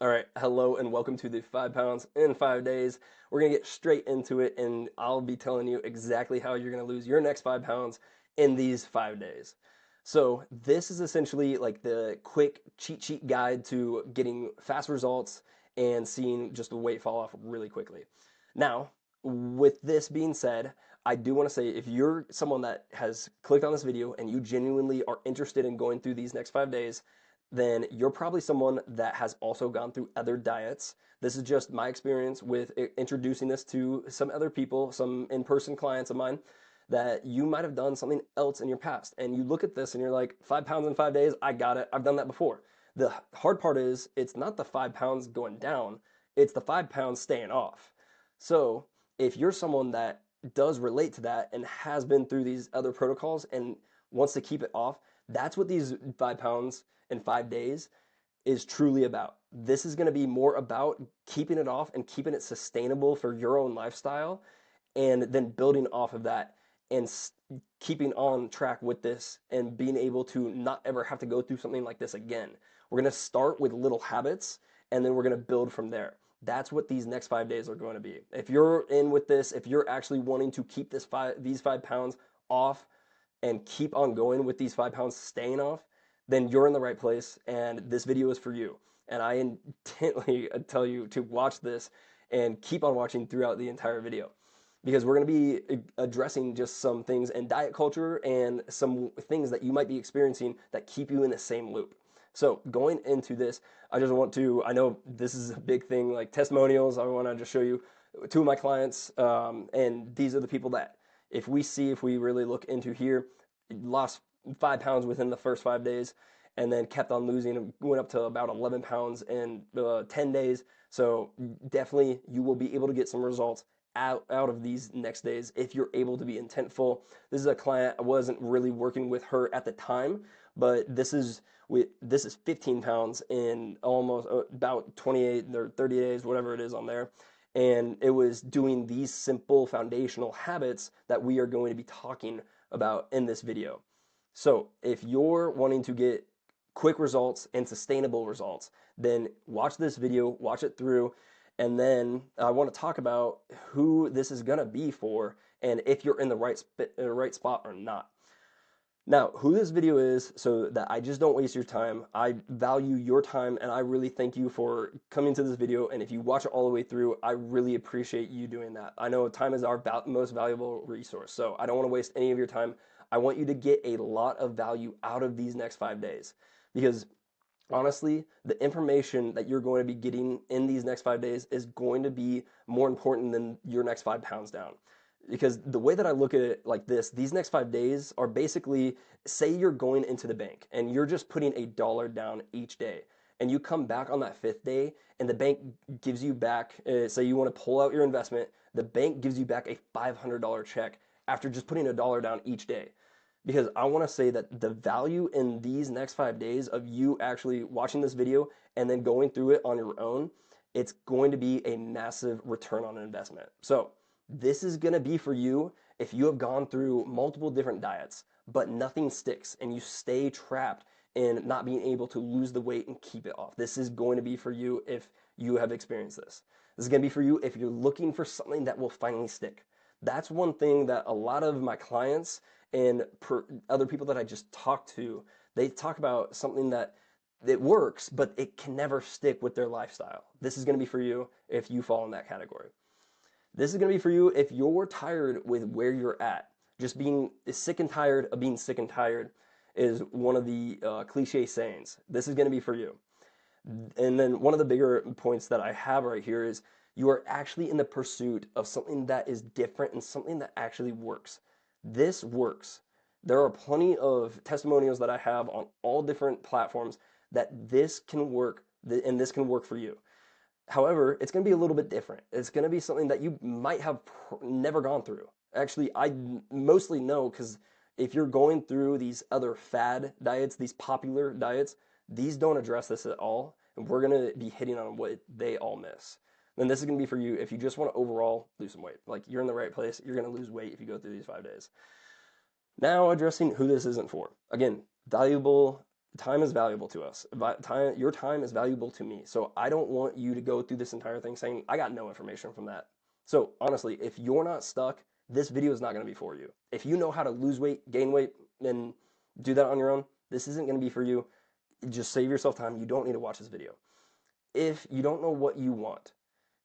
All right, hello and welcome to the 5 pounds in 5 days. We're gonna get straight into it, and I'll be telling you exactly how you're gonna lose your next 5 pounds in these 5 days. So, this is essentially like the quick cheat sheet guide to getting fast results and seeing just the weight fall off really quickly. Now, with this being said, I do want to say if you're someone that has clicked on this video and you genuinely are interested in going through these next 5 days, then you're probably someone that has also gone through other diets. This is just my experience with introducing this to some other people, some in person clients of mine, that you might have done something else in your past. And you look at this and you're like, 5 pounds in 5 days, I got it. I've done that before. The hard part is it's not the 5 pounds going down, it's the 5 pounds staying off. So if you're someone that does relate to that and has been through these other protocols and wants to keep it off, that's what these 5 pounds in 5 days is truly about. This is going to be more about keeping it off and keeping it sustainable for your own lifestyle, and then building off of that and keeping on track with this and being able to not ever have to go through something like this again. We're going to start with little habits and then we're going to build from there. That's what these next 5 days are going to be. If you're in with this, if you're actually wanting to keep these 5 pounds off and keep on going with these 5 pounds staying off, then you're in the right place and this video is for you. And I intently tell you to watch this and keep on watching throughout the entire video because we're going to be addressing just some things in diet culture and some things that you might be experiencing that keep you in the same loop. So going into this, I just want to, I know this is a big thing, like testimonials. I want to just show you two of my clients, and these are the people that if we really look into here, lost 5 pounds within the first 5 days and then kept on losing, went up to about 11 pounds in 10 days. So definitely you will be able to get some results out of these next days if you're able to be intentful. This is a client, I wasn't really working with her at the time, but this is 15 pounds in almost about 28 or 30 days, whatever it is on there. And it was doing these simple foundational habits that we are going to be talking about in this video. So if you're wanting to get quick results and sustainable results, then watch this video, watch it through, and then I want to talk about who this is going to be for and if you're in the right spot or not. Now, who this video is, so that I just don't waste your time. I value your time and I really thank you for coming to this video. And if you watch it all the way through, I really appreciate you doing that. I know time is our most valuable resource, so I don't want to waste any of your time. I want you to get a lot of value out of these next 5 days because honestly, the information that you're going to be getting in these next 5 days is going to be more important than your next 5 pounds down. Because the way that I look at it like this, these next 5 days are basically, say you're going into the bank and you're just putting $1 down each day. And you come back on that fifth day and the bank gives you back, say you want to pull out your investment, the bank gives you back a $500 check after just putting $1 down each day. Because I want to say that the value in these next 5 days of you actually watching this video and then going through it on your own, it's going to be a massive return on investment. So this is going to be for you if you have gone through multiple different diets, but nothing sticks and you stay trapped in not being able to lose the weight and keep it off. This is going to be for you if you have experienced this. This is going to be for you if you're looking for something that will finally stick. That's one thing that a lot of my clients and other people that I just talk to, they talk about something that it works, but it can never stick with their lifestyle. This is going to be for you if you fall in that category. This is going to be for you if you're tired with where you're at. Just being sick and tired of being sick and tired is one of the cliche sayings. This is going to be for you. And then one of the bigger points that I have right here is you are actually in the pursuit of something that is different and something that actually works. This works. There are plenty of testimonials that I have on all different platforms that this can work and this can work for you. However, it's going to be a little bit different. It's going to be something that you might have never gone through. Actually, I mostly know because if you're going through these other fad diets, these popular diets, these don't address this at all. And we're going to be hitting on what they all miss. Then this is going to be for you if you just want to overall lose some weight. Like you're in the right place. You're going to lose weight if you go through these 5 days. Now addressing who this isn't for. Again, valuable time is valuable to us. Your time is valuable to me. So I don't want you to go through this entire thing saying, I got no information from that. So honestly, if you're not stuck, this video is not going to be for you. If you know how to lose weight, gain weight, and do that on your own, this isn't going to be for you. Just save yourself time. You don't need to watch this video. If you don't know what you want,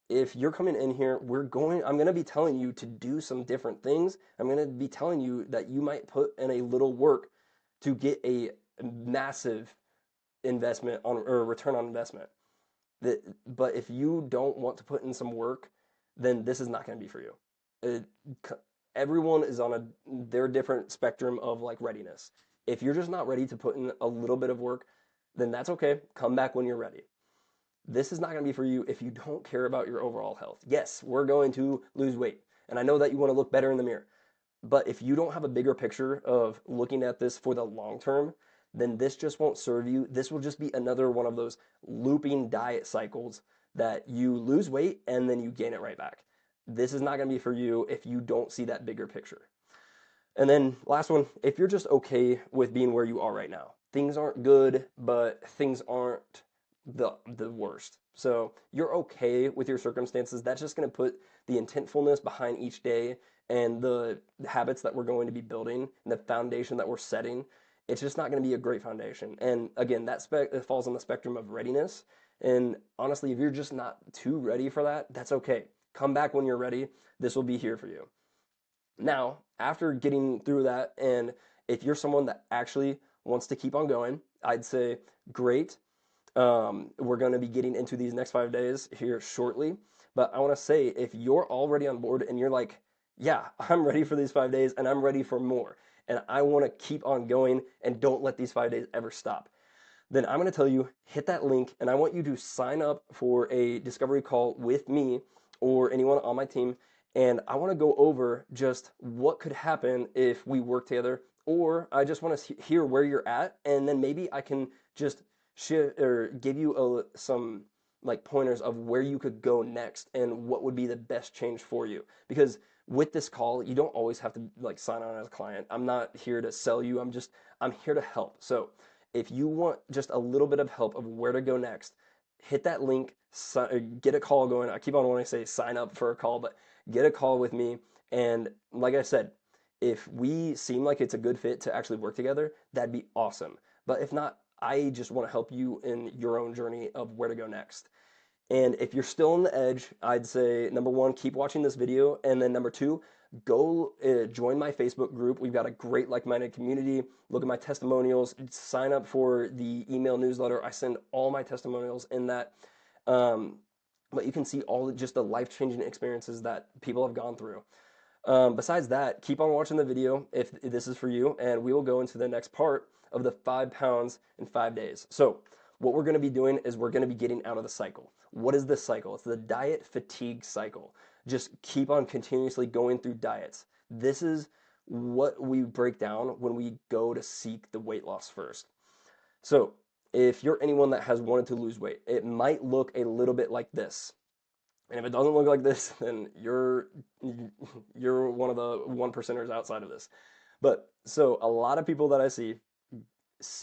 if you're coming in here, I'm going to be telling you to do some different things. I'm going to be telling you that you might put in a little work to get a massive investment on or return on investment. But if you don't want to put in some work, then this is not going to be for you. It, Everyone is on their different spectrum of like readiness. If you're just not ready to put in a little bit of work, then that's okay. Come back when you're ready. This is not going to be for you if you don't care about your overall health. Yes, we're going to lose weight. And I know that you want to look better in the mirror. But if you don't have a bigger picture of looking at this for the long term, then this just won't serve you. This will just be another one of those looping diet cycles that you lose weight and then you gain it right back. This is not going to be for you if you don't see that bigger picture. And then last one, if you're just okay with being where you are right now, things aren't good, but things aren't the worst. So you're okay with your circumstances. That's just going to put the intentfulness behind each day and the habits that we're going to be building and the foundation that we're setting. It's just not going to be a great foundation. And again, it falls on the spectrum of readiness. And honestly, if you're just not too ready for that, that's okay. Come back when you're ready. This will be here for you. Now, after getting through that, and if you're someone that actually wants to keep on going, I'd say great. We're going to be getting into these next 5 days here shortly. But I want to say, if you're already on board and you're like, yeah, I'm ready for these 5 days and I'm ready for more, and I want to keep on going and don't let these 5 days ever stop, then I'm going to tell you, hit that link, and I want you to sign up for a discovery call with me or anyone on my team. And I want to go over just what could happen if we work together, or I just want to hear where you're at, and then maybe I can just share or give you some like pointers of where you could go next and what would be the best change for you. Because with this call, you don't always have to like sign on as a client. I'm not here to sell you. I'm here to help. So if you want just a little bit of help of where to go next, hit that link, get a call going. I keep on wanting to say sign up for a call, but get a call with me. And like I said, if we seem like it's a good fit to actually work together, that'd be awesome. But if not, I just want to help you in your own journey of where to go next. And if you're still on the edge, I'd say number one, keep watching this video. And then number two, go join my Facebook group. We've got a great like-minded community. Look at my testimonials. Sign up for the email newsletter. I send all my testimonials in that. But you can see all just the life-changing experiences that people have gone through. Besides that, keep on watching the video if this is for you, and we will go into the next part of the 5 pounds in 5 days. So what we're going to be doing is we're going to be getting out of the cycle. What is this cycle? It's the diet fatigue cycle. Just keep on continuously going through diets. This is what we break down when we go to seek the weight loss first. So if you're anyone that has wanted to lose weight, it might look a little bit like this. And if it doesn't look like this, then you're one of the 1%ers outside of this. But so a lot of people that I see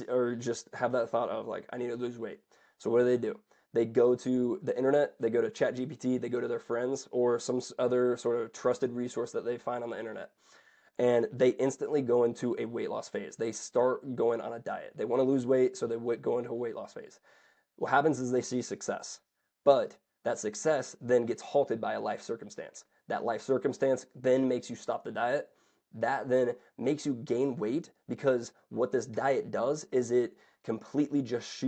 or just have that thought of like, I need to lose weight. So what do? They go to the internet, they go to ChatGPT, they go to their friends or some other sort of trusted resource that they find on the internet. And they instantly go into a weight loss phase. They start going on a diet. They want to lose weight, so they go into a weight loss phase. What happens is they see success, but that success then gets halted by a life circumstance. That life circumstance then makes you stop the diet. That then makes you gain weight because what this diet does is it completely just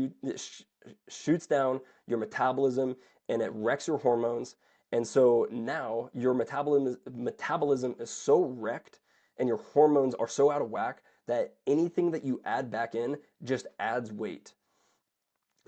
shoots down your metabolism and it wrecks your hormones. And so now your metabolism is so wrecked and your hormones are so out of whack that anything that you add back in just adds weight.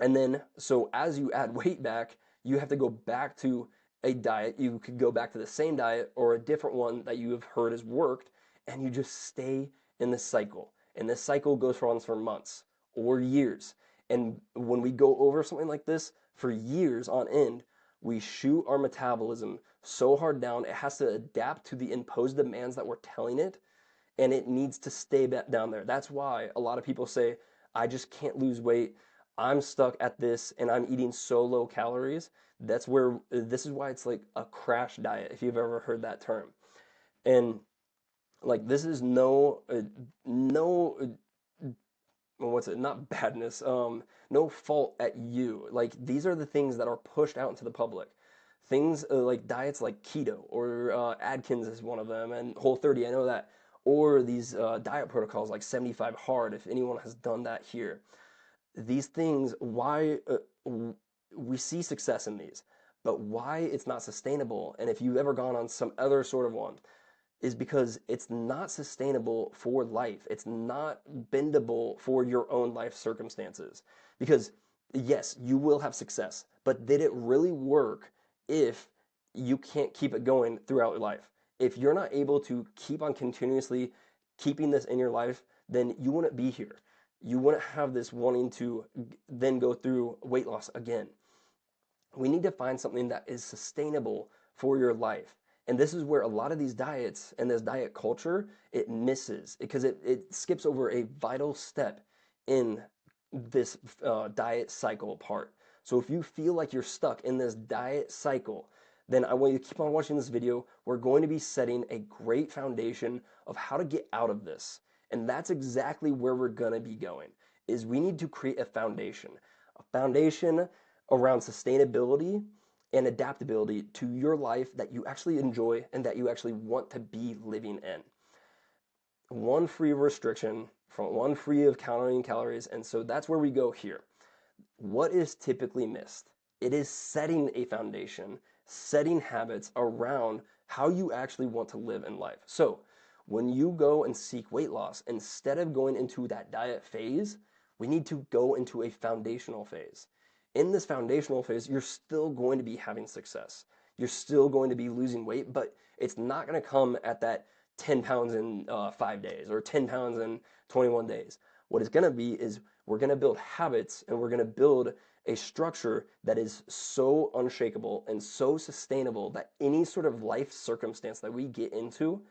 And then, so as you add weight back, you have to go back to a diet. You could go back to the same diet or a different one that you have heard has worked, and you just stay in this cycle. And this cycle goes on for months or years. And when we go over something like this for years on end, we shoot our metabolism so hard down, it has to adapt to the imposed demands that we're telling it, and it needs to stay down there. That's why a lot of people say, I just can't lose weight. I'm stuck at this and I'm eating so low calories. That's where this is why it's like a crash diet, if you've ever heard that term. And like this is no well, what's it, not badness, no fault at you. Like these are the things that are pushed out into the public. Things like diets like keto or Atkins is one of them, and Whole30, I know that. Or these diet protocols like 75 hard, if anyone has done that here. These things, why we see success in these, but why it's not sustainable, and if you've ever gone on some other sort of one, is because it's not sustainable for life. It's not bendable for your own life circumstances. Because, yes, you will have success, but did it really work if you can't keep it going throughout your life? If you're not able to keep on continuously keeping this in your life, then you wouldn't be here. You wouldn't have this wanting to then go through weight loss again. We need to find something that is sustainable for your life. And this is where a lot of these diets and this diet culture, it misses because it skips over a vital step in this diet cycle part. So if you feel like you're stuck in this diet cycle, then I want you to keep on watching this video. We're going to be setting a great foundation of how to get out of this. And that's exactly where we're going to be going, is we need to create a foundation around sustainability and adaptability to your life that you actually enjoy and that you actually want to be living in. One free of restriction, from one free of counting calories, and so that's where we go here. What is typically missed? It is setting a foundation, setting habits around how you actually want to live in life. So when you go and seek weight loss, instead of going into that diet phase, we need to go into a foundational phase. In this foundational phase, you're still going to be having success. You're still going to be losing weight, but it's not going to come at that 10 pounds in 5 days or 10 pounds in 21 days. What it's going to be is we're going to build habits and we're going to build a structure that is so unshakable and so sustainable that any sort of life circumstance that we get into,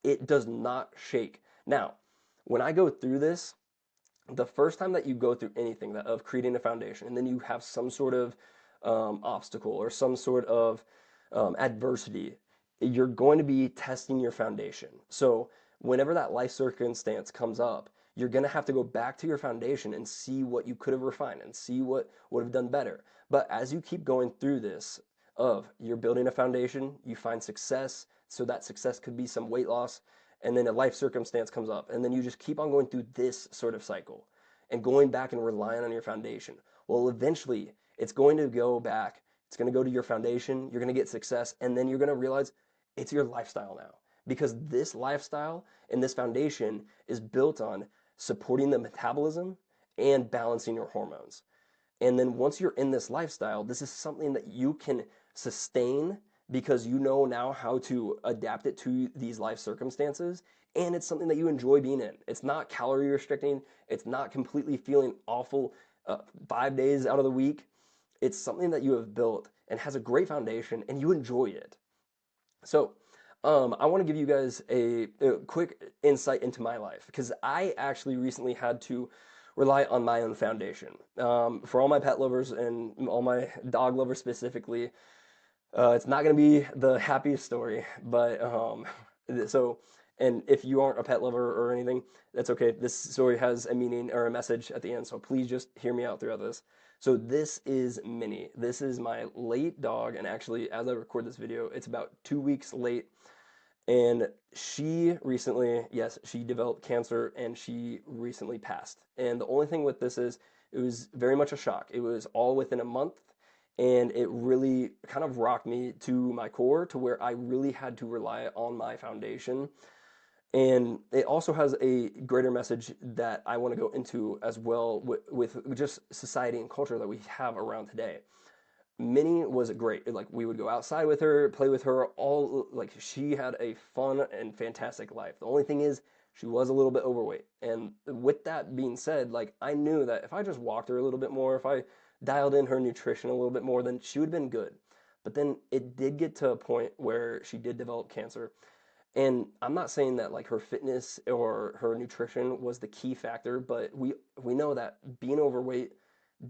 it does not shake. Now, when I go through this, the first time that you go through anything that, of creating a foundation, and then you have some sort of obstacle or some sort of adversity, you're going to be testing your foundation. So whenever that life circumstance comes up, you're going to have to go back to your foundation and see what you could have refined and see what would have done better. But as you keep going through this, of you're building a foundation, you find success, so that success could be some weight loss, and then a life circumstance comes up, and then you just keep on going through this sort of cycle and going back and relying on your foundation. Well, eventually it's going to go back, it's going to go to your foundation, you're going to get success, and then you're going to realize it's your lifestyle now, because this lifestyle and this foundation is built on supporting the metabolism and balancing your hormones. And then once you're in this lifestyle, this is something that you can sustain because you know now how to adapt it to these life circumstances. And it's something that you enjoy being in. It's not calorie restricting. It's not completely feeling awful 5 days out of the week. It's something that you have built and has a great foundation and you enjoy it. So I want to give you guys a quick insight into my life because I actually recently had to rely on my own foundation. For all my pet lovers and all my dog lovers specifically, it's not going to be the happiest story, but so, and if you aren't a pet lover or anything, that's okay. This story has a meaning or a message at the end, so please just hear me out throughout this. So this is Minnie. This is my late dog, and actually, as I record this video, it's about 2 weeks late. And she recently, yes, she developed cancer and she recently passed. And the only thing with this is it was very much a shock. It was all within a month and it really kind of rocked me to my core to where I really had to rely on my foundation. And it also has a greater message that I want to go into as well with just society and culture that we have around today. Minnie was great. Like we would go outside with her, play with her, all like she had a fun and fantastic life. The only thing is she was a little bit overweight. And with that being said, like I knew that if I just walked her a little bit more, if I dialed in her nutrition a little bit more, then she would have been good. But then it did get to a point where she did develop cancer. And I'm not saying that like her fitness or her nutrition was the key factor, but we know that being overweight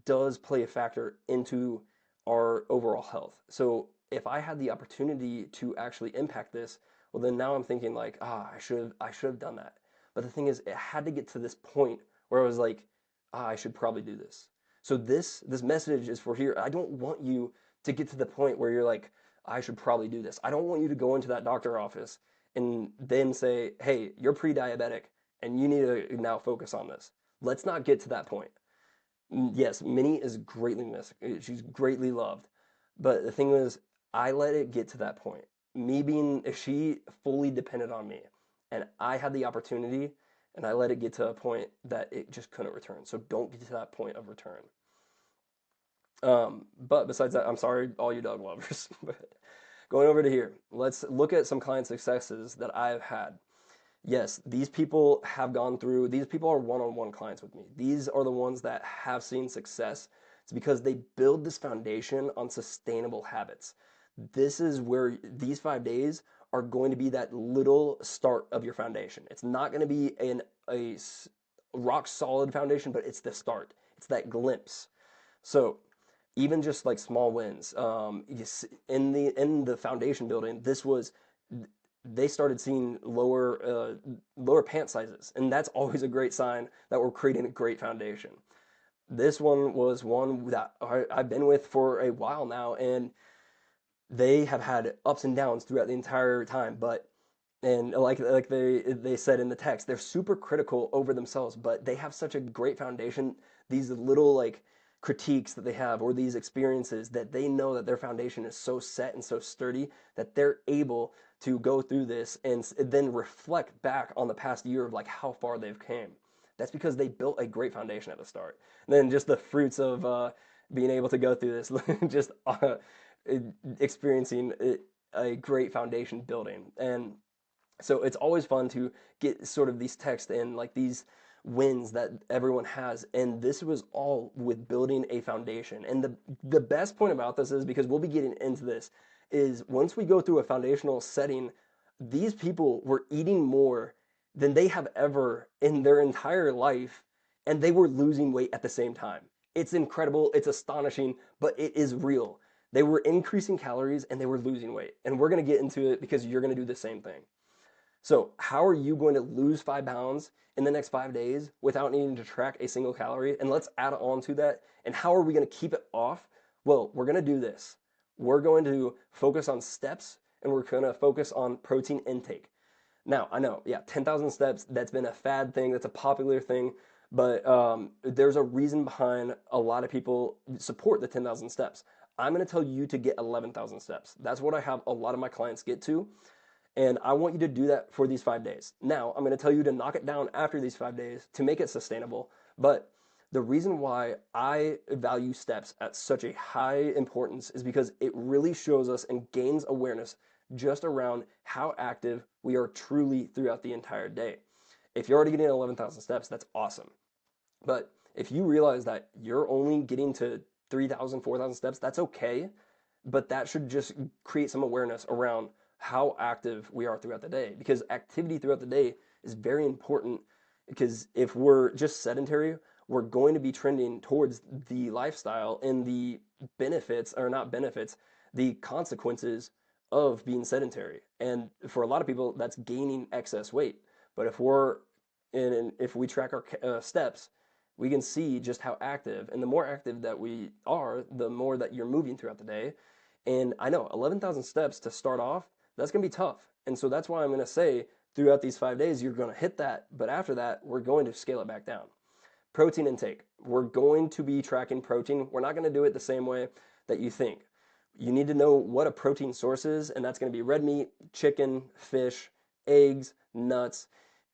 does play a factor into our overall health. So if I had the opportunity to actually impact this, well then now I'm thinking like, I should have done that. But the thing is, it had to get to this point where I was like, I should probably do this. So this message is for here. I don't want you to get to the point where you're like, I should probably do this. I don't want you to go into that doctor office and then say, hey, you're pre-diabetic and you need to now focus on this. Let's not get to that point. Yes, Minnie is greatly missed. She's greatly loved. But the thing was, I let it get to that point. Me being, if she fully depended on me, and I had the opportunity, and I let it get to a point that it just couldn't return. So don't get to that point of return. But besides that, I'm sorry, all you dog lovers. But going over to here, let's look at some client successes that I've had. Yes, these people have gone through, these people are one-on-one clients with me. These are the ones that have seen success. It's because they build this foundation on sustainable habits. This is where these 5 days are going to be that little start of your foundation. It's not going to be a rock solid foundation, but it's the start. It's that glimpse. So even just like small wins, in the foundation building, this was they started seeing lower pant sizes, and that's always a great sign that we're creating a great foundation. This one was one that I've been with for a while now, and they have had ups and downs throughout the entire time. But and like they said in the text, they're super critical over themselves, but they have such a great foundation. These little like critiques that they have or these experiences that they know that their foundation is so set and so sturdy that they're able to go through this and then reflect back on the past year of like how far they've came. That's because they built a great foundation at the start. And then just the fruits of being able to go through this, just experiencing a great foundation building. And so it's always fun to get sort of these texts and like these wins that everyone has. And this was all with building a foundation. And the best point about this is because we'll be getting into this is once we go through a foundational setting, these people were eating more than they have ever in their entire life, and they were losing weight at the same time. It's incredible, it's astonishing, but it is real. They were increasing calories and they were losing weight. And we're going to get into it because you're going to do the same thing. So, how are you going to lose 5 pounds in the next 5 days without needing to track a single calorie? And let's add on to that. And how are we going to keep it off? Well, we're going to do this. We're going to focus on steps and we're going to focus on protein intake. Now, I know, yeah, 10,000 steps, that's been a fad thing, that's a popular thing, but there's a reason behind a lot of people support the 10,000 steps. I'm going to tell you to get 11,000 steps. That's what I have a lot of my clients get to. And I want you to do that for these 5 days. Now, I'm going to tell you to knock it down after these 5 days to make it sustainable. But the reason why I value steps at such a high importance is because it really shows us and gains awareness just around how active we are truly throughout the entire day. If you're already getting 11,000 steps, that's awesome. But if you realize that you're only getting to 3,000, 4,000 steps, that's okay. But that should just create some awareness around how active we are throughout the day, because activity throughout the day is very important. Because if we're just sedentary, we're going to be trending towards the lifestyle and the benefits, or not benefits, the consequences of being sedentary. And for a lot of people, that's gaining excess weight. But if we track our steps, we can see just how active, and the more active that we are, the more that you're moving throughout the day. And I know 11,000 steps to start off, that's going to be tough. And so that's why I'm going to say throughout these 5 days, you're going to hit that. But after that, we're going to scale it back down. Protein intake. We're going to be tracking protein. We're not going to do it the same way that you think. You need to know what a protein source is, and that's going to be red meat, chicken, fish, eggs, nuts,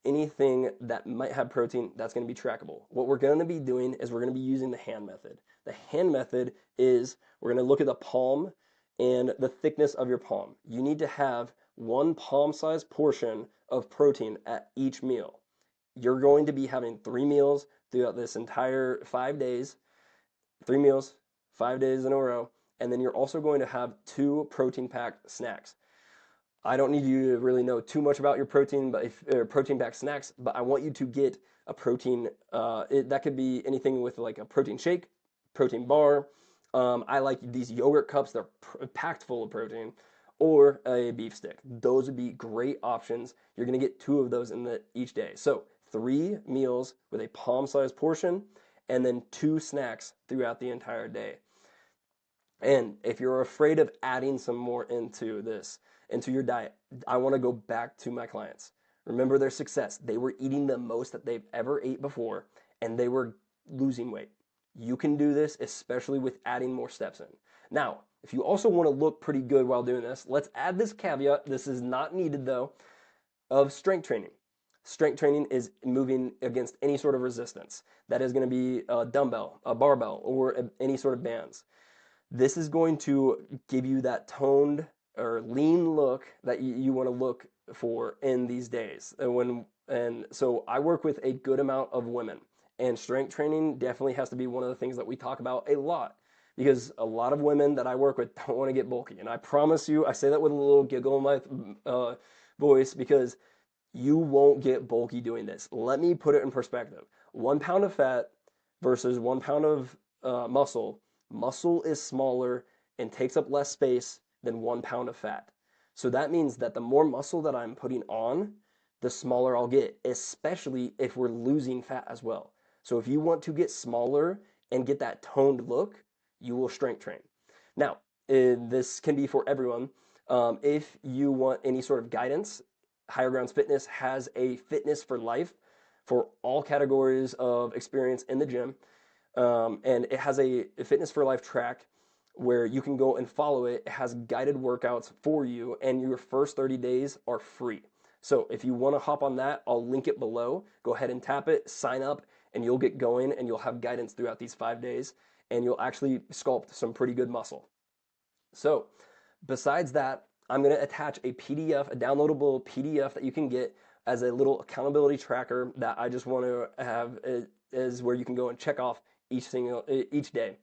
anything that might have protein, that's going to be trackable. What we're going to be doing is we're going to be using the hand method. The hand method is we're going to look at the palm and the thickness of your palm. You need to have one palm-sized portion of protein at each meal. You're going to be having 3 meals throughout this entire 5 days, 3 meals, 5 days in a row, and then you're also going to have 2 protein-packed snacks. I don't need you to really know too much about your protein, but if protein packed snacks, but I want you to get a protein. That could be anything with like a protein shake, protein bar. I like these yogurt cups; they're packed full of protein, or a beef stick. Those would be great options. You're gonna get 2 of those in each day. So 3 meals with a palm-sized portion, and then 2 snacks throughout the entire day. And if you're afraid of adding some more into your diet, I want to go back to my clients. Remember their success. They were eating the most that they've ever ate before, and they were losing weight. You can do this, especially with adding more steps in. Now, if you also want to look pretty good while doing this, let's add this caveat. This is not needed though, of strength training. Strength training is moving against any sort of resistance. That is going to be a dumbbell, a barbell, or any sort of bands. This is going to give you that toned or lean look that you want to look for in these days. And so I work with a good amount of women, and strength training definitely has to be one of the things that we talk about a lot, because a lot of women that I work with don't want to get bulky. And I promise you, I say that with a little giggle in my voice, because you won't get bulky doing this. Let me put it in perspective. 1 pound of fat versus 1 pound of muscle. Muscle is smaller and takes up less space than 1 pound of fat. So that means that the more muscle that I'm putting on, the smaller I'll get, especially if we're losing fat as well. So if you want to get smaller and get that toned look, you will strength train. Now, this can be for everyone. If you want any sort of guidance, Higher Grounds Fitness has a fitness for life for all categories of experience in the gym. And it has a fitness for life track where you can go and follow it. It has guided workouts for you, and your first 30 days are free. So if you want to hop on that, I'll link it below. Go ahead and tap it, sign up, and you'll get going, and you'll have guidance throughout these 5 days, and you'll actually sculpt some pretty good muscle. So besides that, I'm going to attach a PDF, a downloadable PDF that you can get as a little accountability tracker that I just want to have is where you can go and check off each day.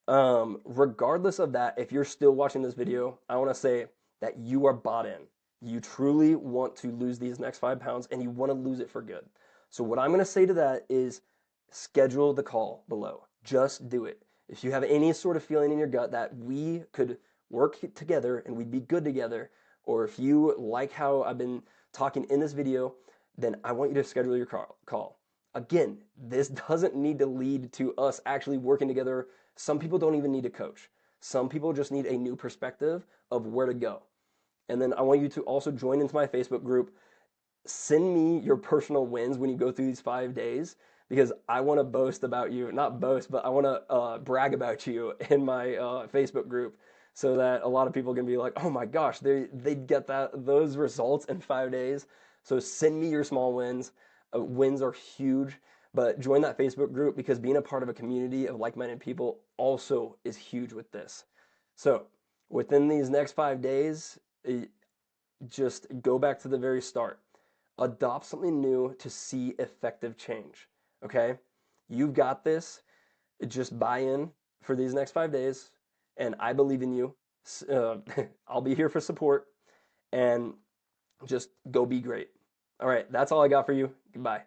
Regardless of that, if you're still watching this video, I want to say that you are bought in. You truly want to lose these next 5 pounds, and you want to lose it for good. So what I'm going to say to that is schedule the call below. Just do it. If you have any sort of feeling in your gut that we could work together and we'd be good together, or if you like how I've been talking in this video, then I want you to schedule your call. Again, this doesn't need to lead to us actually working together. Some people don't even need a coach. Some people just need a new perspective of where to go. And then I want you to also join into my Facebook group. Send me your personal wins when you go through these 5 days, because I want to boast about you. Not boast, but I want to brag about you in my Facebook group, so that a lot of people can be like, oh my gosh, they get those results in 5 days. So send me your small wins. Wins are huge, but join that Facebook group, because being a part of a community of like-minded people also is huge with this. So within these next 5 days, just go back to the very start. Adopt something new to see effective change. Okay? You've got this. Just buy in for these next 5 days, and I believe in you. I'll be here for support, and just go be great. All right, that's all I got for you. Goodbye.